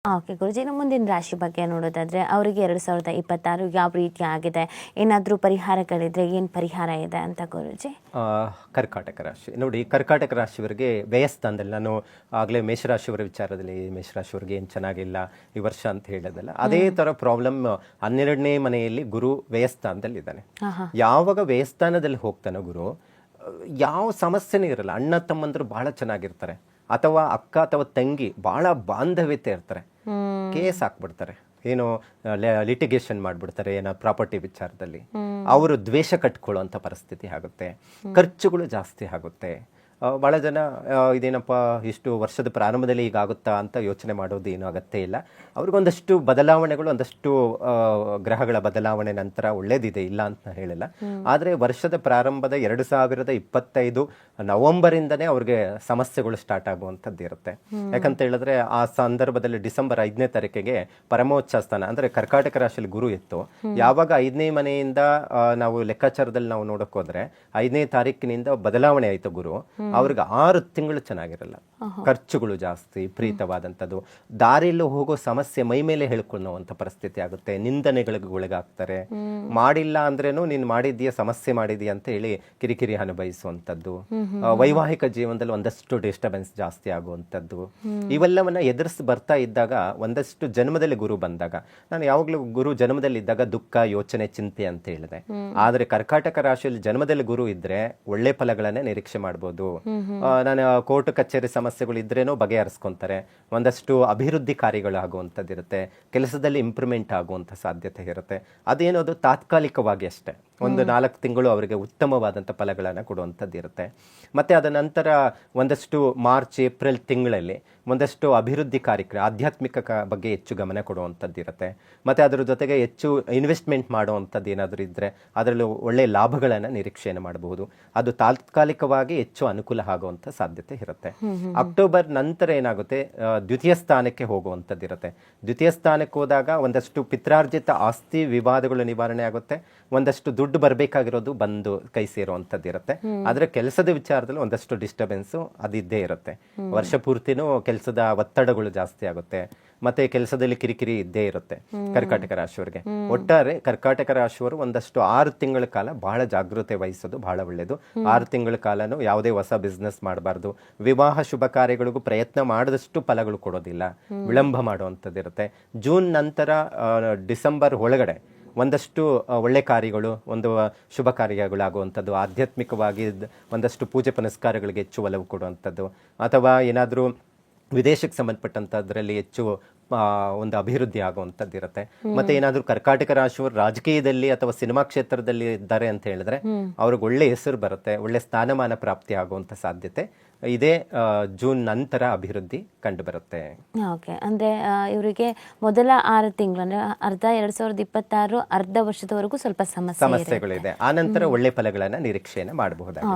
Okay ಗುರುಜಿ, ಇನ್ನು ಮುಂದಿನ ರಾಶಿ ಬಗ್ಗೆ ನೋಡೋದಾದ್ರೆ ಅವರಿಗೆ 2026 ಯಾವ ರೀತಿ ಆಗಿದೆ, ಏನಾದರೂ ಪರಿಹಾರಗಳಿದ್ರೆ ಏನು ಪರಿಹಾರ ಇದೆ ಅಂತ ಗುರುಜಿ? ಕರ್ಕಾಟಕ ರಾಶಿ ನೋಡಿ, ಕರ್ಕಾಟಕ ರಾಶಿಯವರಿಗೆ ವ್ಯಯಸ್ಥಾನದಲ್ಲಿ, ನಾನು ಆಗಲೇ ಮೇಷರಾಶಿಯವರ ವಿಚಾರದಲ್ಲಿ ಮೇಷರಾಶಿಯವರಿಗೆ ಏನು ಚೆನ್ನಾಗಿಲ್ಲ ಈ ವರ್ಷ ಅಂತ ಹೇಳೋದಲ್ಲ, ಅದೇ ಥರ ಪ್ರಾಬ್ಲಮ್ 12ನೇ ಮನೆಯಲ್ಲಿ ಗುರು ವ್ಯಯಸ್ಥಾನದಲ್ಲಿ ಇದ್ದಾನೆ. ಯಾವಾಗ ವ್ಯಯಸ್ಥಾನದಲ್ಲಿ ಹೋಗ್ತಾನೋ ಗುರು, ಯಾವ ಸಮಸ್ಯೆನೇ ಇರಲ್ಲ. ಅಣ್ಣ ತಮ್ಮಂದ್ರು ಬಹಳ ಚೆನ್ನಾಗಿರ್ತಾರೆ, ಅಥವಾ ಅಕ್ಕ ಅಥವಾ ತಂಗಿ ಬಹಳ ಬಾಂಧವ್ಯತೆ ಇರ್ತಾರೆ. ಕೇಸ್ ಹಾಕ್ಬಿಡ್ತಾರೆ, ಏನು ಲಿಟಿಗೇಷನ್ ಮಾಡ್ಬಿಡ್ತಾರೆ, ಏನೋ ಪ್ರಾಪರ್ಟಿ ವಿಚಾರದಲ್ಲಿ. ಅವರು ದ್ವೇಷ ಕಟ್ಕೊಳ್ಳುವಂಥ ಪರಿಸ್ಥಿತಿ ಆಗುತ್ತೆ. ಖರ್ಚುಗಳು ಜಾಸ್ತಿ ಆಗುತ್ತೆ. ಭಾಳ ಜನ ಇದೇನಪ್ಪ ಇಷ್ಟು ವರ್ಷದ ಪ್ರಾರಂಭದಲ್ಲಿ ಹೀಗಾಗುತ್ತಾ ಅಂತ ಯೋಚನೆ ಮಾಡೋದು ಏನೂ ಅಗತ್ಯ ಇಲ್ಲ. ಅವ್ರಿಗೊಂದಷ್ಟು ಬದಲಾವಣೆಗಳು, ಒಂದಷ್ಟು ಗ್ರಹಗಳ ಬದಲಾವಣೆ ನಂತರ ಒಳ್ಳೇದಿದೆ, ಇಲ್ಲ ಅಂತ ಹೇಳಿಲ್ಲ. ಆದರೆ ವರ್ಷದ ಪ್ರಾರಂಭದ 2025 ನವೆಂಬರಿಂದನೇ ಅವ್ರಿಗೆ ಸಮಸ್ಯೆಗಳು ಸ್ಟಾರ್ಟ್ ಆಗುವಂಥದ್ದು ಇರುತ್ತೆ. ಯಾಕಂತ ಹೇಳಿದ್ರೆ ಆ ಸಂದರ್ಭದಲ್ಲಿ ಡಿಸೆಂಬರ್ 5ನೇ ತಾರೀಕಿಗೆ ಪರಮೋಚ್ಚ ಸ್ಥಾನ ಅಂದರೆ ಕರ್ಕಾಟಕ ರಾಶಿಯಲ್ಲಿ ಗುರು ಇತ್ತು. ಯಾವಾಗ 5ನೇ ಮನೆಯಿಂದ ನಾವು ಲೆಕ್ಕಾಚಾರದಲ್ಲಿ ನಾವು ನೋಡಕ್ ಹೋದ್ರೆ 5ನೇ ತಾರೀಕಿನಿಂದ ಬದಲಾವಣೆ ಆಯಿತು ಗುರು, ಅವ್ರಿಗೆ 6 ತಿಂಗಳು ಚೆನ್ನಾಗಿರಲ್ಲ. ಖರ್ಚುಗಳು ಜಾಸ್ತಿ, ವಿಪರೀತವಾದಂಥದ್ದು, ದಾರಿಯಲ್ಲಿ ಹೋಗೋ ಸಮಸ್ಯೆ ಮೈ ಮೇಲೆ ಹೇಳ್ಕೊಳ್ಳುವಂಥ ಪರಿಸ್ಥಿತಿ ಆಗುತ್ತೆ. ನಿಂದನೆಗಳಿಗೆ ಒಳಗಾಗ್ತಾರೆ. ಮಾಡಿಲ್ಲ ಅಂದ್ರೇನು ನೀನು ಮಾಡಿದೀಯ, ಸಮಸ್ಯೆ ಮಾಡಿದೀಯ ಅಂತ ಹೇಳಿ ಕಿರಿಕಿರಿ ಅನುಭವಿಸುವಂಥದ್ದು. ವೈವಾಹಿಕ ಜೀವನದಲ್ಲಿ ಒಂದಷ್ಟು ಡಿಸ್ಟರ್ಬೆನ್ಸ್ ಜಾಸ್ತಿ ಆಗುವಂಥದ್ದು. ಇವೆಲ್ಲವನ್ನ ಎದುರಿಸಿ ಬರ್ತಾ ಇದ್ದಾಗ, ಒಂದಷ್ಟು ಜನ್ಮದಲ್ಲಿ ಗುರು ಬಂದಾಗ, ನಾನು ಯಾವಾಗಲೂ ಗುರು ಜನ್ಮದಲ್ಲಿ ಇದ್ದಾಗ ದುಃಖ, ಯೋಚನೆ, ಚಿಂತೆ ಅಂತ ಹೇಳಿದೆ. ಆದರೆ ಕರ್ಕಾಟಕ ರಾಶಿಯಲ್ಲಿ ಜನ್ಮದಲ್ಲಿ ಗುರು ಇದ್ರೆ ಒಳ್ಳೆ ಫಲಗಳನ್ನೇ ನಿರೀಕ್ಷೆ ಮಾಡ್ಬೋದು. ನಾನು ಕೋರ್ಟ್ ಕಚೇರಿ ಸಮಸ್ಯೆಗಳು ಇದ್ರೇನೋ ಬಗೆಹರಿಸ್ಕೊಂತಾರೆ. ಒಂದಷ್ಟು ಅಭಿವೃದ್ಧಿ ಕಾರ್ಯಗಳು ಆಗುವಂಥದ್ದಿರುತ್ತೆ. ಕೆಲಸದಲ್ಲಿ ಇಂಪ್ರೂವ್ಮೆಂಟ್ ಆಗುವಂಥ ಸಾಧ್ಯತೆ ಇರುತ್ತೆ. ಅದೇನೋದು ತಾತ್ಕಾಲಿಕವಾಗಿ ಅಷ್ಟೇ, ಒಂದು 4 ತಿಂಗಳು ಅವರಿಗೆ ಉತ್ತಮವಾದಂಥ ಫಲಗಳನ್ನು ಕೊಡುವಂಥದ್ದು ಇರುತ್ತೆ. ಮತ್ತು ಅದ ನಂತರ ಒಂದಷ್ಟು ಮಾರ್ಚ್ ಏಪ್ರಿಲ್ ತಿಂಗಳಲ್ಲಿ ಒಂದಷ್ಟು ಅಭಿವೃದ್ಧಿ ಕಾರ್ಯಕ್ರಮ, ಆಧ್ಯಾತ್ಮಿಕ ಬಗ್ಗೆ ಹೆಚ್ಚು ಗಮನ ಕೊಡುವಂಥದ್ದು ಇರುತ್ತೆ. ಮತ್ತು ಅದರ ಜೊತೆಗೆ ಹೆಚ್ಚು ಇನ್ವೆಸ್ಟ್ಮೆಂಟ್ ಮಾಡುವಂಥದ್ದು ಏನಾದರೂ ಇದ್ದರೆ ಅದರಲ್ಲೂ ಒಳ್ಳೆಯ ಲಾಭಗಳನ್ನು ನಿರೀಕ್ಷೆಯನ್ನು ಮಾಡಬಹುದು. ಅದು ತಾತ್ಕಾಲಿಕವಾಗಿ ಹೆಚ್ಚು ಅನುಕೂಲ ಆಗುವಂಥ ಸಾಧ್ಯತೆ ಇರುತ್ತೆ. ಅಕ್ಟೋಬರ್ ನಂತರ ಏನಾಗುತ್ತೆ, ದ್ವಿತೀಯ ಸ್ಥಾನಕ್ಕೆ ಹೋಗುವಂಥದ್ದು ಇರುತ್ತೆ. ದ್ವಿತೀಯ ಸ್ಥಾನಕ್ಕೆ ಹೋದಾಗ ಒಂದಷ್ಟು ಪಿತ್ರಾರ್ಜಿತ ಆಸ್ತಿ ವಿವಾದಗಳು ನಿವಾರಣೆ ಆಗುತ್ತೆ. ಒಂದಷ್ಟು ದುಡ್ಡು ಬರಬೇಕಾಗಿರೋದು ಬಂದು ಕೈ ಸೇರುವಂಥದ್ದು ಇರುತ್ತೆ. ಆದರೆ ಕೆಲಸದ ವಿಚಾರದಲ್ಲಿ ಒಂದಷ್ಟು ಡಿಸ್ಟರ್ಬೆನ್ಸು ಅದಿದ್ದೇ ಇರುತ್ತೆ. ವರ್ಷ ಪೂರ್ತಿನೂ ಕೆಲಸದ ಒತ್ತಡಗಳು ಜಾಸ್ತಿ ಆಗುತ್ತೆ. ಮತ್ತೆ ಕೆಲಸದಲ್ಲಿ ಕಿರಿಕಿರಿ ಇದ್ದೇ ಇರುತ್ತೆ ಕರ್ಕಾಟಕ ರಾಶಿಯವರಿಗೆ. ಒಟ್ಟಾರೆ ಕರ್ಕಾಟಕ ರಾಶಿಯವರು ಒಂದಷ್ಟು 6 ತಿಂಗಳ ಕಾಲ ಬಹಳ ಜಾಗೃತೆ ವಹಿಸೋದು ಬಹಳ ಒಳ್ಳೆಯದು. 6 ತಿಂಗಳ ಕಾಲನು ಯಾವುದೇ ಹೊಸ ಬಿಸ್ನೆಸ್ ಮಾಡಬಾರ್ದು. ವಿವಾಹ ಶುಭ ಕಾರ್ಯಗಳಿಗೂ ಪ್ರಯತ್ನ ಮಾಡಿದಷ್ಟು ಫಲಗಳು ಕೊಡೋದಿಲ್ಲ, ವಿಳಂಬ ಮಾಡುವಂಥದ್ದು ಇರುತ್ತೆ. ಜೂನ್ ನಂತರ ಡಿಸೆಂಬರ್ ಒಳಗಡೆ ಒಂದಷ್ಟು ಒಳ್ಳೆ ಕಾರ್ಯಗಳು, ಒಂದು ಶುಭ ಕಾರ್ಯಗಳಾಗುವಂಥದ್ದು, ಆಧ್ಯಾತ್ಮಿಕವಾಗಿ ಒಂದಷ್ಟು ಪೂಜೆ ಪುನಸ್ಕಾರಗಳಿಗೆ ಹೆಚ್ಚು ಒಲವು ಕೊಡುವಂಥದ್ದು, ಅಥವಾ ಏನಾದರೂ ವಿದೇಶಕ್ಕೆ ಸಂಬಂಧಪಟ್ಟಂಥದ್ರಲ್ಲಿ ಹೆಚ್ಚು ಒಂದು ಅಭಿವೃದ್ಧಿ ಆಗುವಂಥದ್ದು ಇರುತ್ತೆ. ಮತ್ತೆ ಏನಾದರೂ ಕರ್ಕಾಟಕ ರಾಶಿಯವರು ರಾಜಕೀಯದಲ್ಲಿ ಅಥವಾ ಸಿನಿಮಾ ಕ್ಷೇತ್ರದಲ್ಲಿ ಇದ್ದಾರೆ ಅಂತ ಹೇಳಿದ್ರೆ ಅವ್ರಿಗೆ ಒಳ್ಳೆ ಹೆಸರು ಬರುತ್ತೆ, ಒಳ್ಳೆ ಸ್ಥಾನಮಾನ ಪ್ರಾಪ್ತಿ ಆಗುವಂಥ ಸಾಧ್ಯತೆ ಇದೇ ಜೂನ್ ನಂತರ ಅಭಿವೃದ್ಧಿ ಕಂಡು ಬರುತ್ತೆ. ಓಕೆ, ಅಂದ್ರೆ ಇವರಿಗೆ ಮೊದಲ 6 ತಿಂಗಳು ಅಂದ್ರೆ ಅರ್ಧ 2026 ಅರ್ಧ ವರ್ಷದವರೆಗೂ ಸ್ವಲ್ಪ ಸಮಸ್ಯೆಗಳಿದೆ. ಆ ನಂತರ ಒಳ್ಳೆ ಫಲಗಳನ್ನ ನಿರೀಕ್ಷೆಯನ್ನು ಮಾಡಬಹುದಾಗಿದೆ.